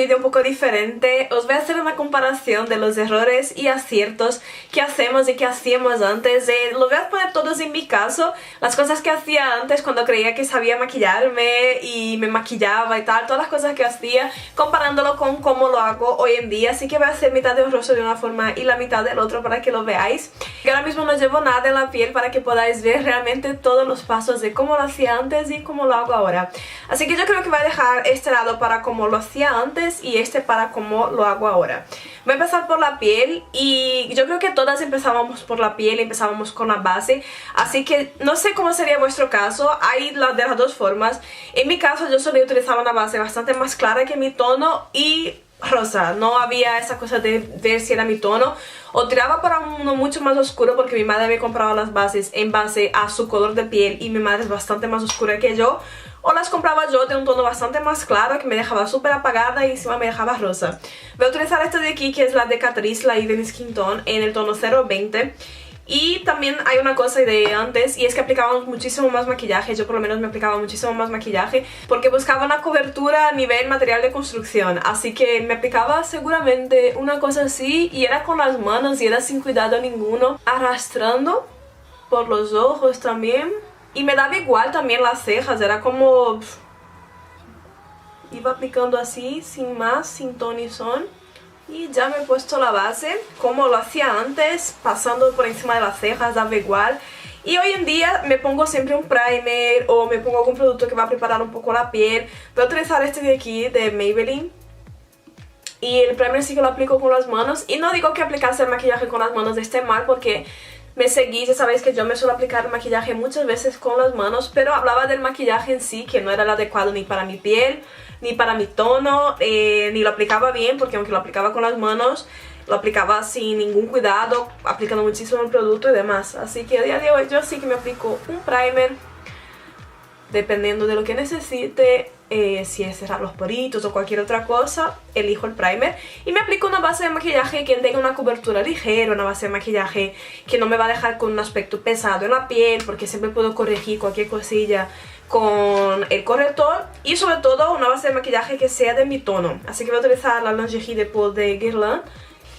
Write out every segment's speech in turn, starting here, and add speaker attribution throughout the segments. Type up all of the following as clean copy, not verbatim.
Speaker 1: vídeo un poco diferente. Os voy a hacer una comparación de los errores y aciertos que hacemos y que hacíamos antes. Los voy a poner todos en mi caso, las cosas que hacía antes cuando creía que sabía maquillarme y me maquillaba y tal, todas las cosas que hacía, comparándolo con cómo lo hago hoy en día. Así que voy a hacer mitad de un rostro de una forma y la mitad del otro para que lo veáis. Que ahora mismo no llevo nada en la piel para que podáis ver realmente todos los pasos de cómo lo hacía antes y cómo lo hago ahora. Así que yo creo que voy a dejar este lado para cómo lo hacía antes y este para cómo lo hago ahora. Voy a empezar por la piel y yo creo que todas empezábamos por la piel, empezábamos con la base. Así que no sé cómo sería vuestro caso, hay de las dos formas. En mi caso yo solía utilizar una base bastante más clara que mi tono y rosa. No había esa cosa de ver si era mi tono. O tiraba para uno mucho más oscuro porque mi madre me compraba las bases en base a su color de piel y mi madre es bastante más oscura que yo. O las compraba yo de un tono bastante más claro que me dejaba súper apagada y encima me dejaba rosa. Voy a utilizar esta de aquí que es la de Catrice, la Even Skin Tone, en el tono 020. Y también hay una cosa de antes y es que aplicábamos muchísimo más maquillaje. Yo por lo menos me aplicaba muchísimo más maquillaje porque buscaba una cobertura a nivel material de construcción. Así que me aplicaba seguramente una cosa así y era con las manos y era sin cuidado ninguno, arrastrando por los ojos también. Y me daba igual también las cejas, era como... iba aplicando así, sin más, sin ton ni son. Y ya me he puesto la base, como lo hacía antes, pasando por encima de las cejas, daba igual. Y hoy en día me pongo siempre un primer o me pongo algún producto que va a preparar un poco la piel. Voy a utilizar este de aquí, de Maybelline. Y el primer sí que lo aplico con las manos. Y no digo que aplicarse el maquillaje con las manos esté mal porque... me seguís y sabéis que yo me suelo aplicar maquillaje muchas veces con las manos, pero hablaba del maquillaje en sí, que no era el adecuado ni para mi piel, ni para mi tono, ni lo aplicaba bien, porque aunque lo aplicaba con las manos, lo aplicaba sin ningún cuidado, aplicando muchísimo el producto y demás. Así que a día de hoy yo sí que me aplico un primer, dependiendo de lo que necesite. Si es cerrar los poritos o cualquier otra cosa, elijo el primer y me aplico una base de maquillaje que tenga una cobertura ligera, una base de maquillaje que no me va a dejar con un aspecto pesado en la piel, porque siempre puedo corregir cualquier cosilla con el corrector, y sobre todo una base de maquillaje que sea de mi tono. Así que voy a utilizar la Lingerie de Paul de Guerlain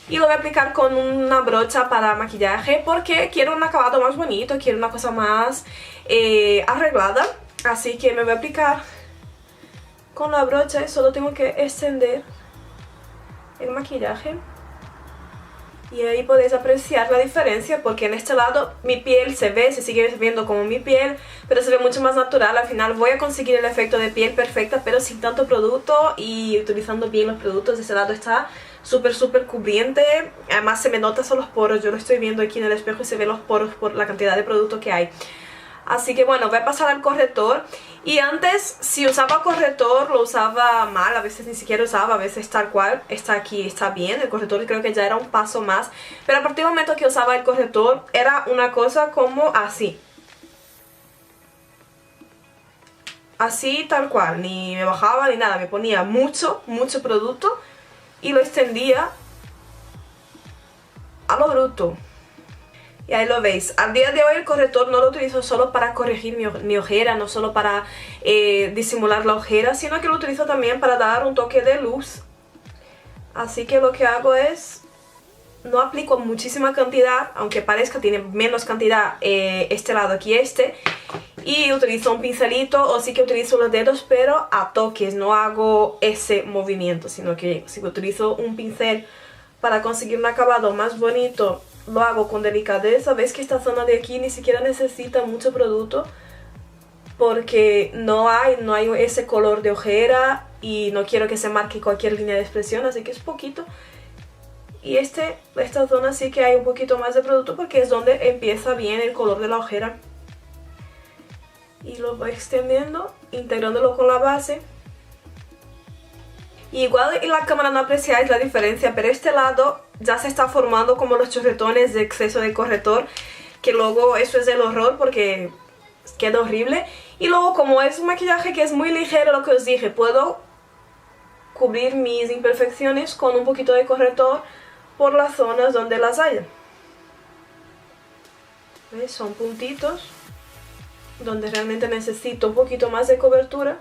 Speaker 1: y lo voy a aplicar con una brocha para maquillaje porque quiero un acabado más bonito, quiero una cosa más arreglada. Así que me voy a aplicar con la brocha y solo tengo que extender el maquillaje. Y ahí podéis apreciar la diferencia porque en este lado mi piel se sigue viendo como mi piel, pero se ve mucho más natural. Al final voy a conseguir el efecto de piel perfecta pero sin tanto producto y utilizando bien los productos. Este lado está súper cubriente, además se me notan los poros. Yo lo estoy viendo aquí en el espejo y se ven los poros por la cantidad de producto que hay. Así que bueno, voy a pasar al corrector. Y antes, si usaba corrector, lo usaba mal, a veces ni siquiera usaba, a veces tal cual, está aquí, está bien. El corrector creo que ya era un paso más, pero a partir del momento que usaba el corrector, era una cosa como así. Así tal cual, ni me bajaba ni nada, me ponía mucho producto y lo extendía a lo bruto. Y ahí lo veis. Al día de hoy el corrector no lo utilizo solo para corregir mi ojera, no solo para disimular la ojera, sino que lo utilizo también para dar un toque de luz. Así que lo que hago es, no aplico muchísima cantidad, aunque parezca tiene menos cantidad este lado que este. Y utilizo un pincelito o sí que utilizo los dedos, pero a toques, no hago ese movimiento, sino que si utilizo un pincel para conseguir un acabado más bonito, lo hago con delicadeza. Veis que esta zona de aquí ni siquiera necesita mucho producto porque no hay ese color de ojera y no quiero que se marque cualquier línea de expresión, así que es poquito. Y esta zona sí que hay un poquito más de producto porque es donde empieza bien el color de la ojera. Y lo voy extendiendo, integrándolo con la base. Y igual en la cámara no apreciáis la diferencia, pero este lado ya se está formando como los chorretones de exceso de corrector, que luego eso es el horror porque queda horrible. Y luego, como es un maquillaje que es muy ligero, lo que os dije, puedo cubrir mis imperfecciones con un poquito de corrector por las zonas donde las haya. ¿Veis? Son puntitos donde realmente necesito un poquito más de cobertura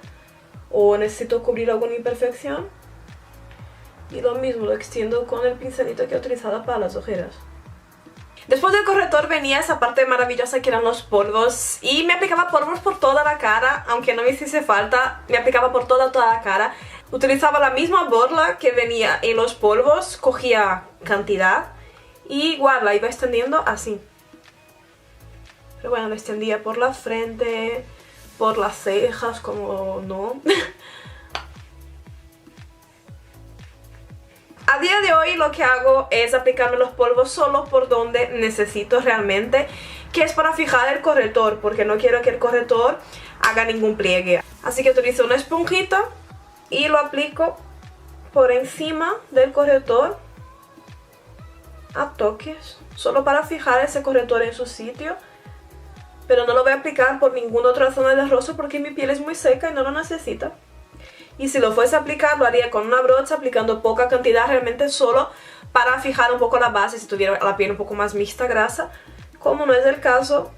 Speaker 1: o necesito cubrir alguna imperfección. Y lo mismo, lo extiendo con el pincelito que he utilizado para las ojeras. Después del corrector venía esa parte maravillosa que eran los polvos. Y me aplicaba polvos por toda la cara, aunque no me hiciese falta, me aplicaba por toda la cara. Utilizaba la misma borla que venía en los polvos, cogía cantidad y igual la iba extendiendo así. Pero bueno, lo extendía por la frente, por las cejas, como no. A día de hoy lo que hago es aplicarme los polvos solo por donde necesito realmente, que es para fijar el corrector, porque no quiero que el corrector haga ningún pliegue. Así que utilizo una esponjita y lo aplico por encima del corrector a toques, solo para fijar ese corrector en su sitio. Pero no lo voy a aplicar por ninguna otra zona del rostro porque mi piel es muy seca y no lo necesita. Y si lo fuese a aplicar, lo haría con una brocha, aplicando poca cantidad, realmente solo para fijar un poco la base, si tuviera la piel un poco más mixta, grasa. Como no es el caso,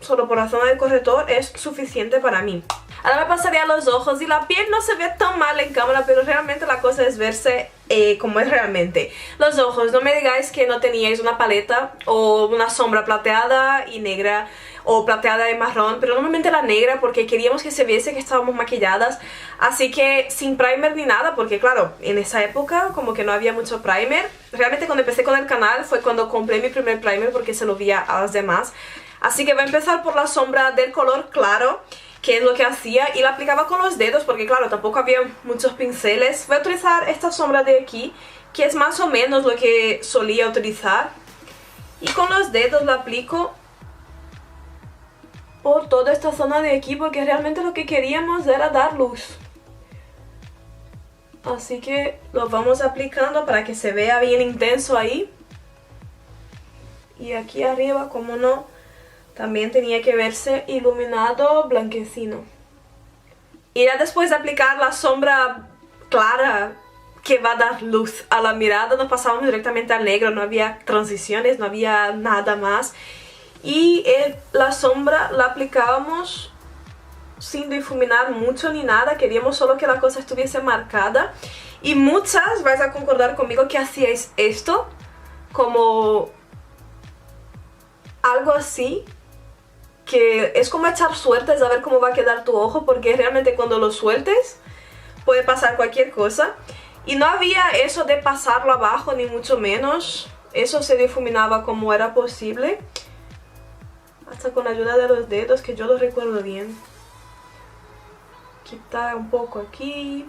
Speaker 1: solo por la zona del corrector es suficiente para mí. Ahora me pasaría a los ojos y la piel no se ve tan mal en cámara, pero realmente la cosa es verse como es realmente. Los ojos, no me digáis que no teníais una paleta o una sombra plateada y negra o plateada y marrón, pero normalmente la negra porque queríamos que se viese que estábamos maquilladas, así que sin primer ni nada, porque claro, en esa época como que no había mucho primer. Realmente cuando empecé con el canal fue cuando compré mi primer primer porque se lo vi a las demás. Así que voy a empezar por la sombra del color claro, que es lo que hacía, y la aplicaba con los dedos porque claro, tampoco había muchos pinceles. Voy a utilizar esta sombra de aquí, que es más o menos lo que solía utilizar, y con los dedos la aplico por toda esta zona de aquí porque realmente lo que queríamos era dar luz. Así que lo vamos aplicando para que se vea bien intenso ahí. Y aquí arriba, como no, también tenía que verse iluminado blanquecino. Y ya después de aplicar la sombra clara que va a dar luz a la mirada, nos pasábamos directamente al negro. No había transiciones, no había nada más. Y la sombra la aplicábamos sin difuminar mucho ni nada. Queríamos solo que la cosa estuviese marcada. Y muchas vais a concordar conmigo que hacíais esto como algo así, que es como echar suertes a ver cómo va a quedar tu ojo, porque realmente cuando lo sueltes puede pasar cualquier cosa. Y no había eso de pasarlo abajo, ni mucho menos. Eso se difuminaba como era posible, hasta con la ayuda de los dedos, que yo lo recuerdo bien. Quitar un poco aquí.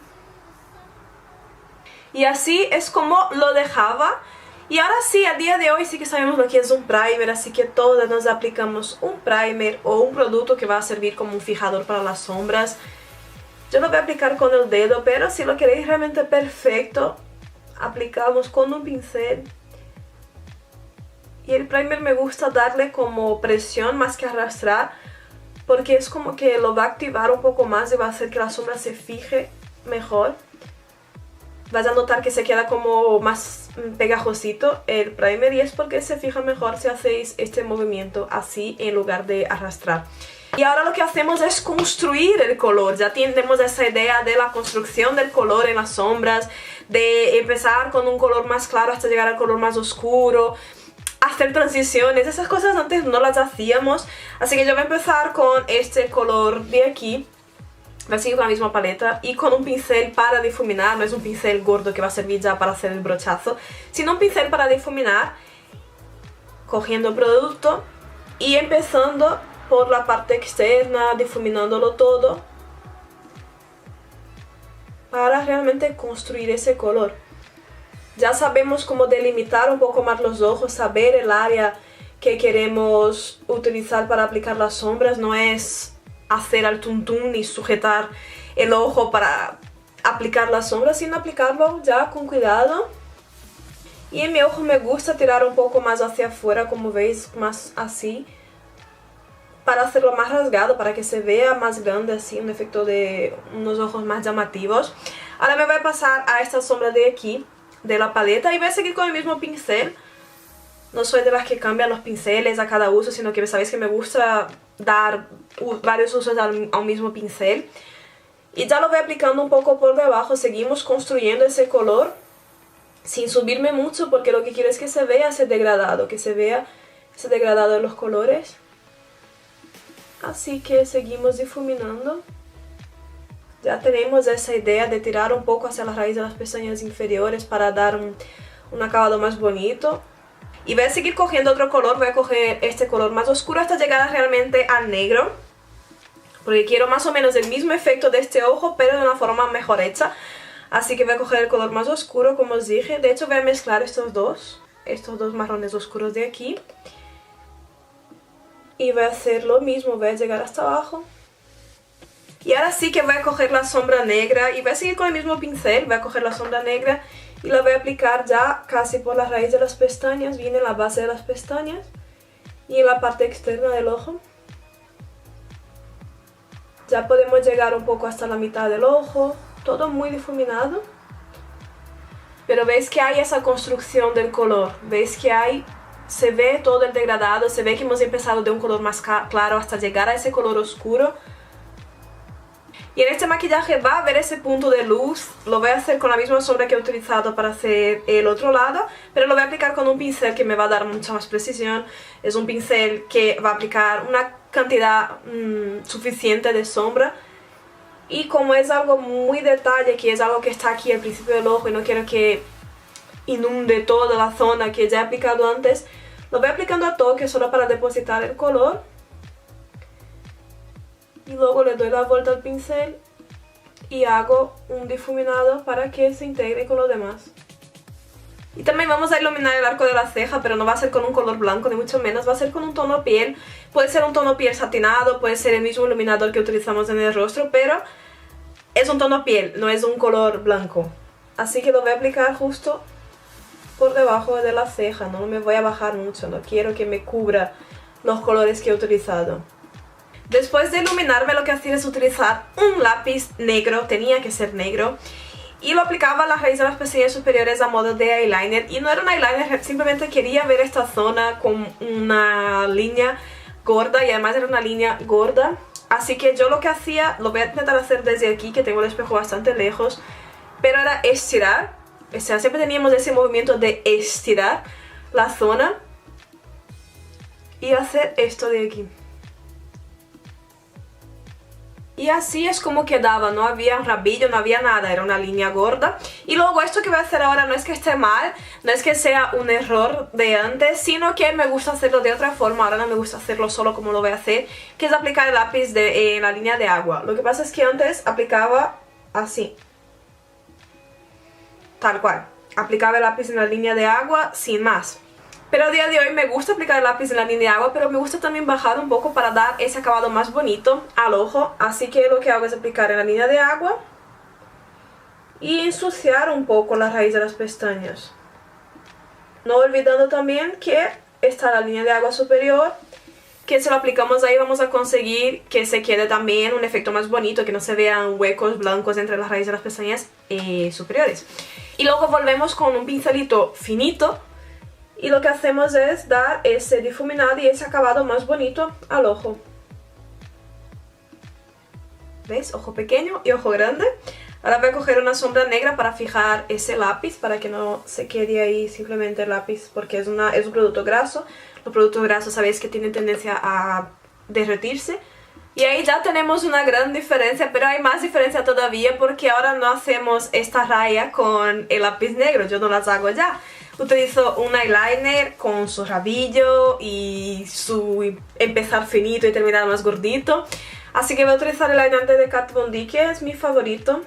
Speaker 1: Y así es como lo dejaba. Y ahora sí, a día de hoy sí que sabemos lo que es un primer, así que todas nos aplicamos un primer o un producto que va a servir como un fijador para las sombras. Yo lo voy a aplicar con el dedo, pero si lo queréis realmente perfecto, aplicamos con un pincel. Y el primer me gusta darle como presión más que arrastrar, porque es como que lo va a activar un poco más y va a hacer que la sombra se fije mejor. Vas a notar que se queda como más pegajosito el primer, y es porque se fija mejor si hacéis este movimiento así en lugar de arrastrar. Y ahora lo que hacemos es construir el color. Ya tenemos esa idea de la construcción del color en las sombras, de empezar con un color más claro hasta llegar al color más oscuro, hacer transiciones. Esas cosas antes no las hacíamos, así que yo voy a empezar con este color de aquí. Voy a seguir con la misma paleta y con un pincel para difuminar. No es un pincel gordo que va a servir ya para hacer el brochazo, sino un pincel para difuminar, cogiendo el producto y empezando por la parte externa, difuminándolo todo para realmente construir ese color. Ya sabemos cómo delimitar un poco más los ojos, saber el área que queremos utilizar para aplicar las sombras. No es hacer al tuntún y sujetar el ojo para aplicar las sombras, sino aplicarlo ya con cuidado. Y en mi ojo me gusta tirar un poco más hacia afuera, como veis, más así, para hacerlo más rasgado, para que se vea más grande, así, un efecto de unos ojos más llamativos. Ahora me voy a pasar a esta sombra de aquí, de la paleta, y voy a seguir con el mismo pincel. No soy de las que cambian los pinceles a cada uso, sino que sabéis que me gusta dar varios usos a un mismo pincel. Y ya lo voy aplicando un poco por debajo. Seguimos construyendo ese color sin subirme mucho porque lo que quiero es que se vea ese degradado, que se vea ese degradado de los colores. Así que seguimos difuminando. Ya tenemos esa idea de tirar un poco hacia la raíz de las pestañas inferiores para dar un acabado más bonito. Y voy a seguir cogiendo otro color, voy a coger este color más oscuro hasta llegar realmente al negro. Porque quiero más o menos el mismo efecto de este ojo, pero de una forma mejor hecha. Así que voy a coger el color más oscuro, como os dije. De hecho voy a mezclar estos dos marrones oscuros de aquí. Y voy a hacer lo mismo, voy a llegar hasta abajo. Y ahora sí que voy a coger la sombra negra y voy a seguir con el mismo pincel. Voy a coger la sombra negra y la voy a aplicar ya casi por la raíz de las pestañas, viene en la base de las pestañas y en la parte externa del ojo. Ya podemos llegar un poco hasta la mitad del ojo, todo muy difuminado. Pero veis que hay esa construcción del color, veis que se ve todo el degradado, se ve que hemos empezado de un color más claro hasta llegar a ese color oscuro. Y en este maquillaje va a haber ese punto de luz, lo voy a hacer con la misma sombra que he utilizado para hacer el otro lado, pero lo voy a aplicar con un pincel que me va a dar mucha más precisión. Es un pincel que va a aplicar una cantidad suficiente de sombra. Y como es algo muy detalle, que es algo que está aquí al principio del ojo y no quiero que inunde toda la zona que ya he aplicado antes, lo voy aplicando a toque solo para depositar el color. Y luego le doy la vuelta al pincel y hago un difuminado para que se integre con lo demás. Y también vamos a iluminar el arco de la ceja, pero no va a ser con un color blanco ni mucho menos, va a ser con un tono piel. Puede ser un tono piel satinado, puede ser el mismo iluminador que utilizamos en el rostro, pero es un tono piel, no es un color blanco. Así que lo voy a aplicar justo por debajo de la ceja, no me voy a bajar mucho, no quiero que me cubra los colores que he utilizado. Después de iluminarme lo que hacía es utilizar un lápiz negro, tenía que ser negro, y lo aplicaba a la raíz de las pestañas superiores a modo de eyeliner. Y no era un eyeliner, simplemente quería ver esta zona con una línea gorda y además era una línea gorda. Así que yo lo que hacía, lo voy a intentar hacer desde aquí, que tengo el espejo bastante lejos, pero era estirar, o sea, siempre teníamos ese movimiento de estirar la zona y hacer esto de aquí. Y así es como quedaba, no había rabillo, no había nada, era una línea gorda. Y luego esto que voy a hacer ahora no es que esté mal, no es que sea un error de antes, sino que me gusta hacerlo de otra forma. Ahora no me gusta hacerlo solo como lo voy a hacer, que es aplicar el lápiz en la línea de agua. Lo que pasa es que antes aplicaba así, tal cual, aplicaba el lápiz en la línea de agua sin más. Pero a día de hoy me gusta aplicar el lápiz en la línea de agua, pero me gusta también bajar un poco para dar ese acabado más bonito al ojo. Así que lo que hago es aplicar en la línea de agua y ensuciar un poco la raíz de las pestañas. No olvidando también que está la línea de agua superior, que si lo aplicamos ahí vamos a conseguir que se quede también un efecto más bonito, que no se vean huecos blancos entre las raíces de las pestañas superiores. Y luego volvemos con un pincelito finito y lo que hacemos es dar ese difuminado y ese acabado más bonito al ojo. ¿Veis? Ojo pequeño y ojo grande. Ahora voy a coger una sombra negra para fijar ese lápiz, para que no se quede ahí simplemente el lápiz, porque es un producto graso. Los productos grasos sabéis que tienen tendencia a derretirse. Y ahí ya tenemos una gran diferencia, pero hay más diferencia todavía porque ahora no hacemos esta raya con el lápiz negro, yo no las hago ya. Utilizo un eyeliner con su rabillo y su empezar finito y terminar más gordito. Así que voy a utilizar el eyeliner de Kat Von D, que es mi favorito.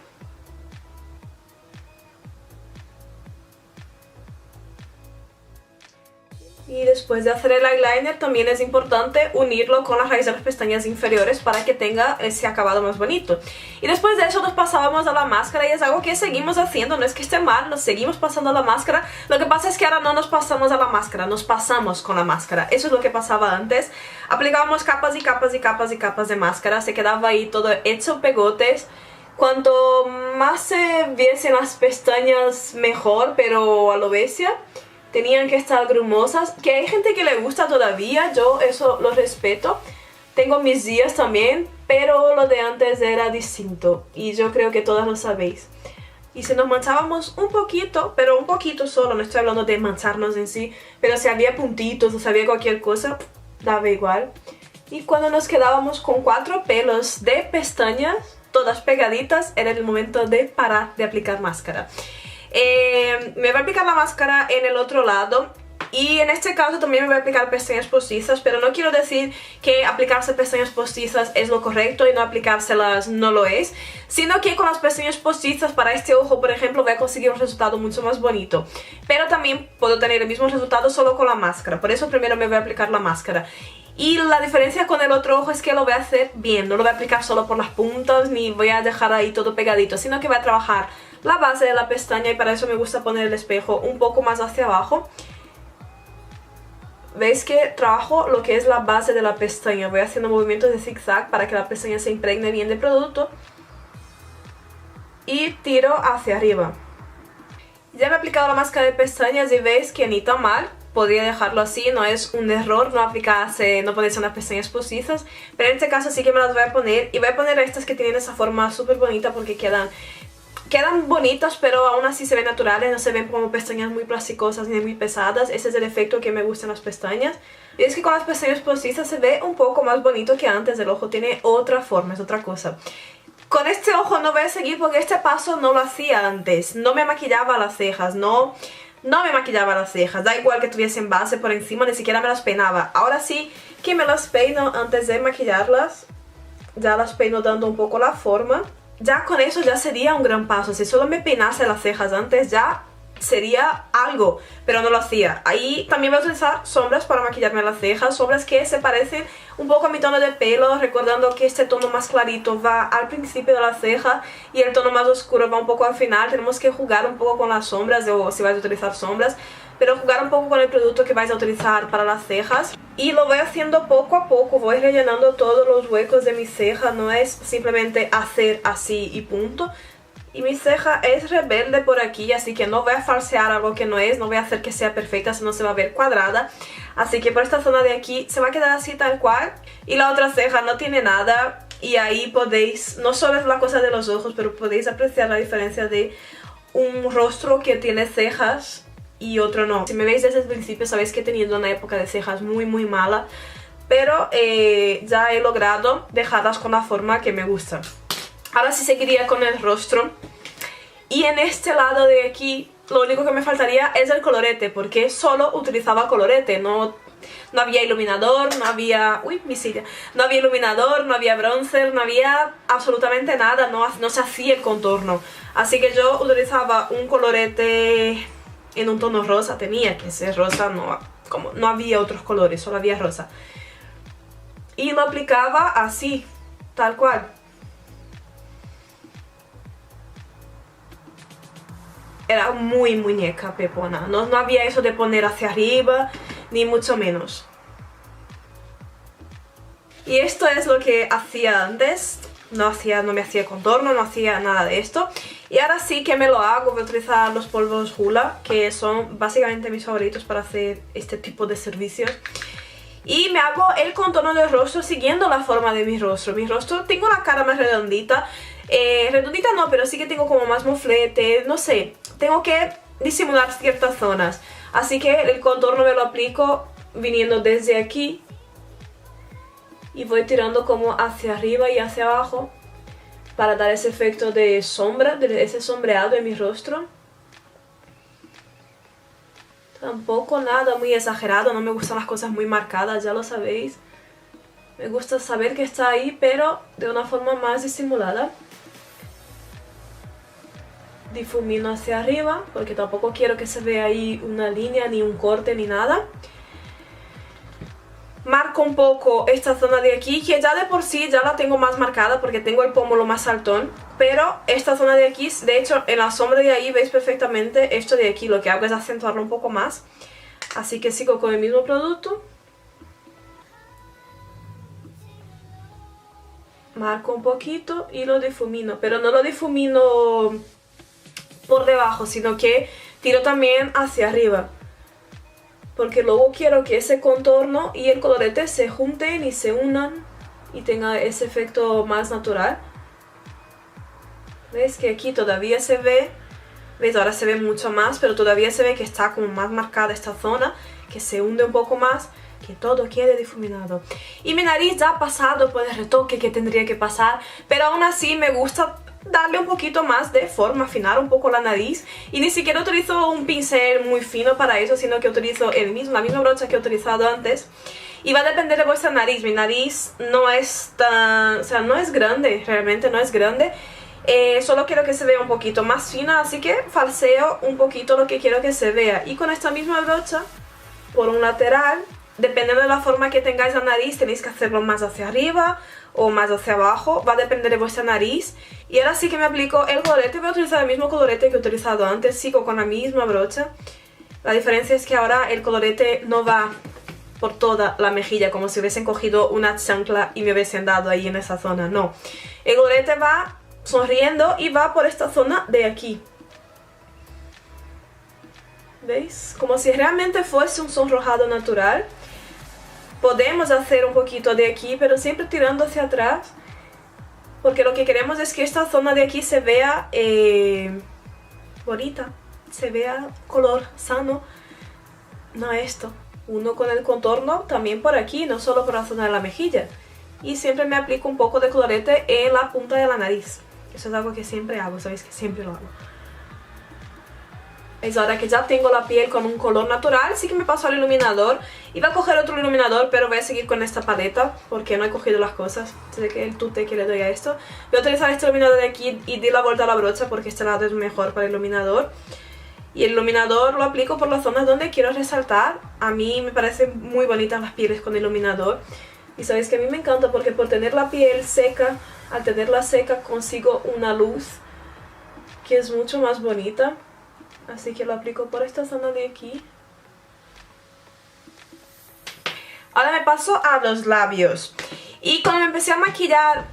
Speaker 1: Y después de hacer el eyeliner también es importante unirlo con la raíz de las pestañas inferiores para que tenga ese acabado más bonito. Y después de eso nos pasábamos a la máscara y es algo que seguimos haciendo, no es que esté mal, nos seguimos pasando a la máscara. Lo que pasa es que ahora no nos pasamos a la máscara, nos pasamos con la máscara. Eso es lo que pasaba antes. Aplicábamos capas y capas y capas y capas de máscara, se quedaba ahí todo hecho pegotes. Cuanto más se viesen las pestañas mejor, pero a lo bestia. Tenían que estar grumosas, que hay gente que le gusta todavía, yo eso lo respeto. Tengo mis días también, pero lo de antes era distinto y yo creo que todas lo sabéis. y si nos manchábamos un poquito, pero un poquito solo, no estoy hablando de mancharnos en sí, pero si había puntitos o si había cualquier cosa, daba igual. Y cuando nos quedábamos con 4 pelos de pestañas, todas pegaditas, era el momento de parar de aplicar máscara. Me voy a aplicar la máscara en el otro lado. Y en este caso también me voy a aplicar pestañas postizas, pero no quiero decir que aplicarse pestañas postizas es lo correcto y no aplicárselas no lo es, sino que con las pestañas postizas para este ojo, por ejemplo, voy a conseguir un resultado mucho más bonito. Pero también puedo tener el mismo resultado solo con la máscara, por eso primero me voy a aplicar la máscara. Y la diferencia con el otro ojo es que lo voy a hacer bien, no lo voy a aplicar solo por las puntas ni voy a dejar ahí todo pegadito, sino que voy a trabajar la base de la pestaña y para eso me gusta poner el espejo un poco más hacia abajo. ¿Veis que trabajo lo que es la base de la pestaña? Voy haciendo movimientos de zigzag para que la pestaña se impregne bien de producto. Y tiro hacia arriba. Ya me he aplicado la máscara de pestañas y veis que ni tan mal. Podría dejarlo así, no es un error no aplicarse, no ponerse unas pestañas postizas. Pero en este caso sí que me las voy a poner. Y voy a poner estas que tienen esa forma súper bonita porque quedan bonitas, pero aún así se ven naturales, no se ven como pestañas muy plasticosas ni muy pesadas. Ese es el efecto que me gusta en las pestañas. Y es que con las pestañas postizas se ve un poco más bonito que antes. El ojo tiene otra forma, es otra cosa. Con este ojo no voy a seguir porque este paso no lo hacía antes. No me maquillaba las cejas, no me maquillaba las cejas. Da igual que tuviesen base por encima, ni siquiera me las peinaba. Ahora sí que me las peino antes de maquillarlas. Ya las peino dando un poco la forma. Ya con eso ya sería un gran paso. Si solo me peinase las cejas antes ya sería algo, pero no lo hacía. Ahí también voy a utilizar sombras para maquillarme las cejas, sombras que se parecen un poco a mi tono de pelo, recordando que este tono más clarito va al principio de la ceja y el tono más oscuro va un poco al final. Tenemos que jugar un poco con las sombras, o si vais a utilizar sombras, pero jugar un poco con el producto que vais a utilizar para las cejas. Y lo voy haciendo poco a poco, voy rellenando todos los huecos de mi ceja, no es simplemente hacer así y punto. Y mi ceja es rebelde por aquí, así que no voy a falsear algo que no es, no voy a hacer que sea perfecta, si no se va a ver cuadrada. Así que por esta zona de aquí se va a quedar así tal cual. Y la otra ceja no tiene nada, y ahí podéis, no solo es la cosa de los ojos, pero podéis apreciar la diferencia de un rostro que tiene cejas y otro no. Si me veis desde el principio sabéis que he tenido una época de cejas muy mala, pero ya he logrado dejarlas con la forma que me gusta. Ahora sí seguiría con el rostro. Y en este lado de aquí lo único que me faltaría es el colorete, porque solo utilizaba colorete, no había iluminador, no había... uy, mi silla. No había iluminador, no había bronzer, no había absolutamente nada, no se hacía el contorno. Así que yo utilizaba un colorete en un tono rosa, tenía que ser rosa, no había otros colores, solo había rosa. Y lo aplicaba así, tal cual. Era muy muñeca pepona, no había eso de poner hacia arriba, ni mucho menos. Y esto es lo que hacía antes, no me hacía contorno, no hacía nada de esto. Y ahora sí que me lo hago, voy a utilizar los polvos Hoola, que son básicamente mis favoritos para hacer este tipo de servicios. Y me hago el contorno del rostro siguiendo la forma de mi rostro. Mi rostro, tengo la cara más redondita. Redondita no, pero sí que tengo como más moflete, no sé. Tengo que disimular ciertas zonas. Así que el contorno me lo aplico viniendo desde aquí. Y voy tirando como hacia arriba y hacia abajo para dar ese efecto de sombra, de ese sombreado en mi rostro. Tampoco nada muy exagerado, no me gustan las cosas muy marcadas, ya lo sabéis. Me gusta saber que está ahí, pero de una forma más disimulada. Difumino hacia arriba, porque tampoco quiero que se vea ahí una línea, ni un corte, ni nada. Marco un poco esta zona de aquí, que ya de por sí ya la tengo más marcada porque tengo el pómulo más saltón. Pero esta zona de aquí, de hecho en la sombra de ahí veis perfectamente esto de aquí. Lo que hago es acentuarlo un poco más. Así que sigo con el mismo producto. Marco un poquito y lo difumino, pero no lo difumino por debajo, sino que tiro también hacia arriba. Porque luego quiero que ese contorno y el colorete se junten y se unan y tenga ese efecto más natural. ¿Ves que aquí todavía se ve ¿Veis? Ahora se ve mucho más, pero todavía se ve que está como más marcada esta zona, que se hunde un poco más, que todo quede difuminado. Y mi nariz ya ha pasado por el retoque que tendría que pasar, pero aún así me gusta darle un poquito más de forma, afinar un poco la nariz. Y ni siquiera utilizo un pincel muy fino para eso, sino que utilizo la misma brocha que he utilizado antes. Y va a depender de vuestra nariz. Mi nariz no es tan... o sea, no es grande, realmente no es grande. Solo quiero que se vea un poquito más fina, así que falseo un poquito lo que quiero que se vea. Y con esta misma brocha, por un lateral, dependiendo de la forma que tengáis la nariz, tenéis que hacerlo más hacia arriba o más hacia abajo, va a depender de vuestra nariz. Y ahora sí que me aplico el colorete, voy a utilizar el mismo colorete que he utilizado antes, sigo con la misma brocha. La diferencia es que ahora el colorete no va por toda la mejilla, como si hubiesen cogido una chancla y me hubiesen dado ahí en esa zona, no. El colorete va sonriendo y va por esta zona de aquí. ¿Veis? Como si realmente fuese un sonrojado natural. Podemos hacer un poquito de aquí, pero siempre tirando hacia atrás, porque lo que queremos es que esta zona de aquí se vea bonita, se vea color sano, no esto. Uno con el contorno también por aquí, no solo por la zona de la mejilla. Y siempre me aplico un poco de colorete en la punta de la nariz. Eso es algo que siempre hago, sabéis que siempre lo hago. ¿Veis? Ahora que ya tengo la piel con un color natural, sí que me paso al iluminador. Iba a coger otro iluminador, pero voy a seguir con esta paleta porque no he cogido las cosas. Sé que el tute que le doy a esto. Voy a utilizar este iluminador de aquí y di la vuelta a la brocha porque este lado es mejor para el iluminador. Y el iluminador lo aplico por las zonas donde quiero resaltar. A mí me parecen muy bonitas las pieles con iluminador. Y sabéis que a mí me encanta porque por tener la piel seca, al tenerla seca consigo una luz que es mucho más bonita. Así que lo aplico por esta zona de aquí. Ahora me paso a los labios. Y cuando me empecé a maquillar,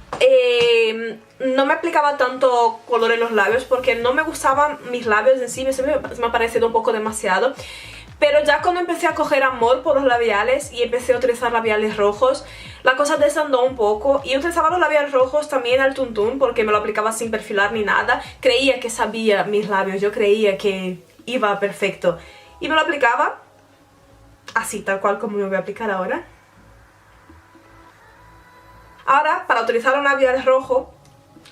Speaker 1: no me aplicaba tanto color en los labios porque no me gustaban mis labios en sí, me ha parecido un poco demasiado. Pero ya cuando empecé a coger amor por los labiales y empecé a utilizar labiales rojos, la cosa desandó un poco. Y utilizaba los labiales rojos también al tuntún porque me lo aplicaba sin perfilar ni nada. Creía que sabía mis labios, yo creía que iba perfecto. Y me lo aplicaba así, tal cual como me voy a aplicar ahora. Ahora, para utilizar un labial rojo,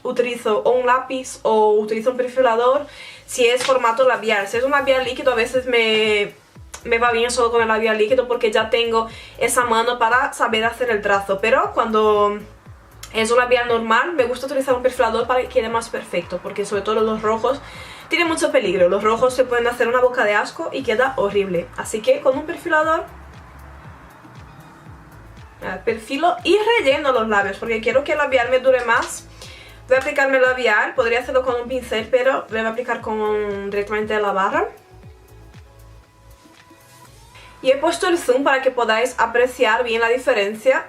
Speaker 1: utilizo o un lápiz o utilizo un perfilador si es formato labial. Si es un labial líquido, a veces me va bien solo con el labial líquido porque ya tengo esa mano para saber hacer el trazo. Pero cuando es un labial normal, me gusta utilizar un perfilador para que quede más perfecto, porque sobre todo los rojos tienen mucho peligro. Los rojos se pueden hacer una boca de asco y queda horrible. Así que con un perfilador perfilo y relleno los labios porque quiero que el labial me dure más. Voy a aplicarme el labial, podría hacerlo con un pincel, pero voy a aplicar directamente de la barra. Y he puesto el zoom para que podáis apreciar bien la diferencia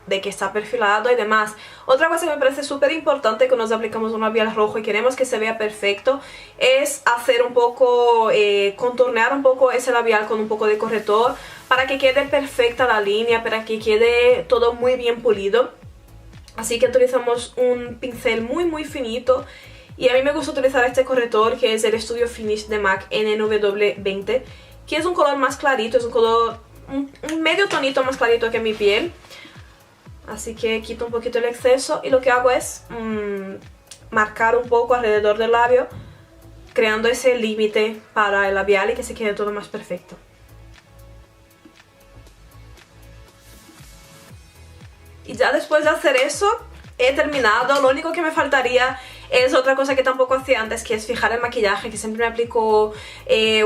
Speaker 1: de que está perfilado y demás. Otra cosa que me parece súper importante cuando nos aplicamos un labial rojo y queremos que se vea perfecto es hacer un poco, contornear un poco ese labial con un poco de corrector para que quede perfecta la línea, para que quede todo muy bien pulido. Así que utilizamos un pincel muy finito y a mí me gusta utilizar este corrector que es el Studio Finish de MAC NW20, que es un color más clarito, es un color un medio tonito más clarito que mi piel. Así que quito un poquito el exceso y lo que hago es marcar un poco alrededor del labio, creando ese límite para el labial y que se quede todo más perfecto. Y ya después de hacer eso, he terminado. Lo único que me faltaría es otra cosa que tampoco hacía antes, que es fijar el maquillaje, que siempre me aplico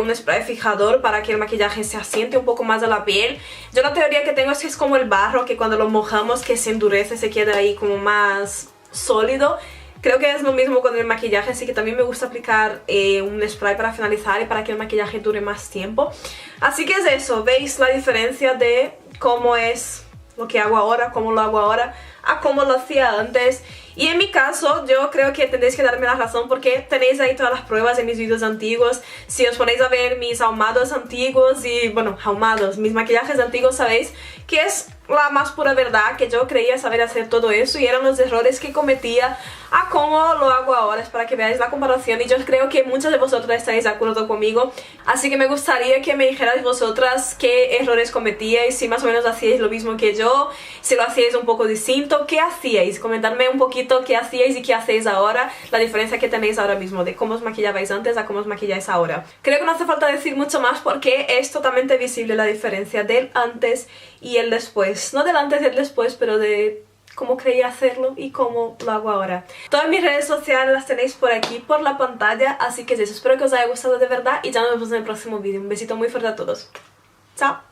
Speaker 1: un spray fijador para que el maquillaje se asiente un poco más a la piel. Yo la teoría que tengo es que es como el barro, que cuando lo mojamos que se endurece, se queda ahí como más sólido. Creo que es lo mismo con el maquillaje, así que también me gusta aplicar un spray para finalizar y para que el maquillaje dure más tiempo. Así que es eso, ¿veis la diferencia de cómo es lo que hago ahora, cómo lo hago ahora? a cómo lo hacía antes. Y en mi caso, yo creo que tendréis que darme la razón porque tenéis ahí todas las pruebas en mis vídeos antiguos. Si os ponéis a ver mis ahumados antiguos y, bueno, ahumados, mis maquillajes antiguos, sabéis que es la más pura verdad, que yo creía saber hacer todo eso y eran los errores que cometía a cómo lo hago ahora. Es para que veáis la comparación y yo creo que muchos de vosotras estaréis de acuerdo conmigo, así que me gustaría que me dijerais vosotras qué errores cometíais, si más o menos hacíais lo mismo que yo, si lo hacíais un poco distinto, qué hacíais, comentadme un poquito qué hacíais y qué hacéis ahora, la diferencia que tenéis ahora mismo de cómo os maquillabais antes a cómo os maquilláis ahora. Creo que no hace falta decir mucho más porque es totalmente visible la diferencia del antes y el después. No del antes y el después, pero de cómo creía hacerlo y cómo lo hago ahora. Todas mis redes sociales las tenéis por aquí, por la pantalla, así que es eso. Espero que os haya gustado de verdad y ya nos vemos en el próximo vídeo. Un besito muy fuerte a todos. Chao.